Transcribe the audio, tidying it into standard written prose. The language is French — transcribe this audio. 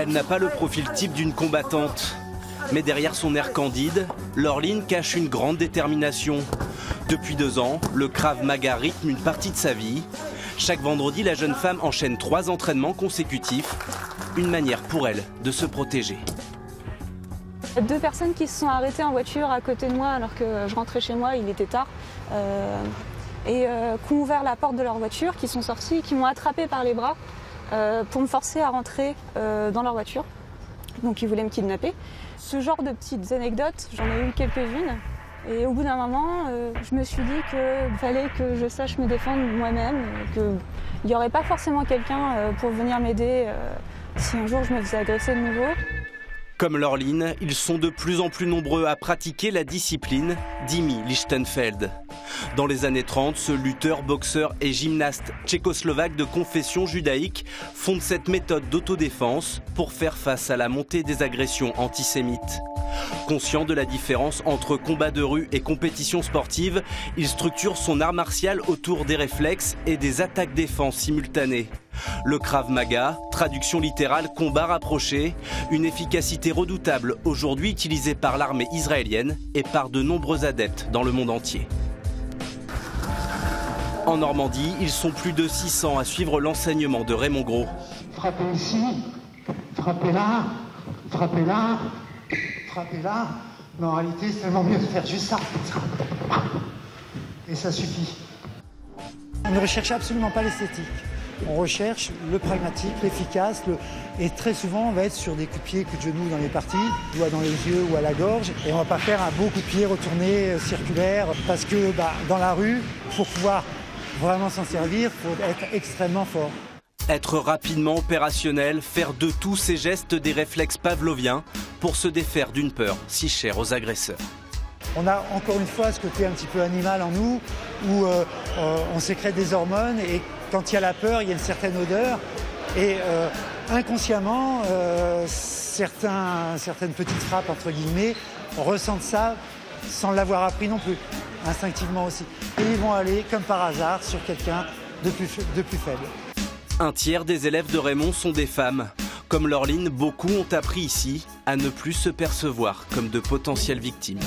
jeune n'a pas le profil type d'une combattante. Mais derrière son air candide, Laureline cache une grande détermination. Depuis 2 ans, le Krav Maga rythme une partie de sa vie. Chaque vendredi, la jeune femme enchaîne 3 entraînements consécutifs. Une manière pour elle de se protéger. 2 personnes qui se sont arrêtées en voiture à côté de moi alors que je rentrais chez moi, il était tard. Qui ont ouvert la porte de leur voiture, qui sont sortis, qui m'ont attrapée par les bras pour me forcer à rentrer dans leur voiture. Donc ils voulaient me kidnapper. Ce genre de petites anecdotes, j'en ai eu quelques-unes. Et au bout d'un moment, je me suis dit qu'il fallait que je sache me défendre moi-même, qu'il n'y aurait pas forcément quelqu'un pour venir m'aider si un jour je me faisais agresser de nouveau. Comme Laureline, ils sont de plus en plus nombreux à pratiquer la discipline d'Imi Lichtenfeld. Dans les années 30, ce lutteur, boxeur et gymnaste tchécoslovaque de confession judaïque fonde cette méthode d'autodéfense pour faire face à la montée des agressions antisémites. Conscient de la différence entre combat de rue et compétition sportive, il structure son art martial autour des réflexes et des attaques-défense simultanées. Le Krav Maga, traduction littérale combat rapproché, une efficacité redoutable aujourd'hui utilisée par l'armée israélienne et par de nombreux adeptes dans le monde entier. En Normandie, ils sont plus de 600 à suivre l'enseignement de Raymond Gros. Frappez ici, frappez là, frappez là, frappez là. Mais en réalité, c'est tellement mieux de faire juste ça. Et ça suffit. On ne recherche absolument pas l'esthétique. On recherche le pragmatique, l'efficace, et très souvent on va être sur des coups de pied, coups de genoux dans les parties, doigts dans les yeux ou à la gorge, et on ne va pas faire un beau coup de pied retourné, circulaire, parce que dans la rue, pour pouvoir vraiment s'en servir, il faut être extrêmement fort. Être rapidement opérationnel, faire de tous ces gestes des réflexes pavloviens pour se défaire d'une peur si chère aux agresseurs. On a encore une fois ce côté un petit peu animal en nous, où on sécrète des hormones, et quand il y a la peur, il y a une certaine odeur. Et inconsciemment, certaines petites frappes, entre guillemets, ressentent ça sans l'avoir appris non plus, instinctivement aussi. Et ils vont aller, comme par hasard, sur quelqu'un de plus faible. Un tiers des élèves de Raymond sont des femmes. Comme Laureline, beaucoup ont appris ici à ne plus se percevoir comme de potentielles victimes.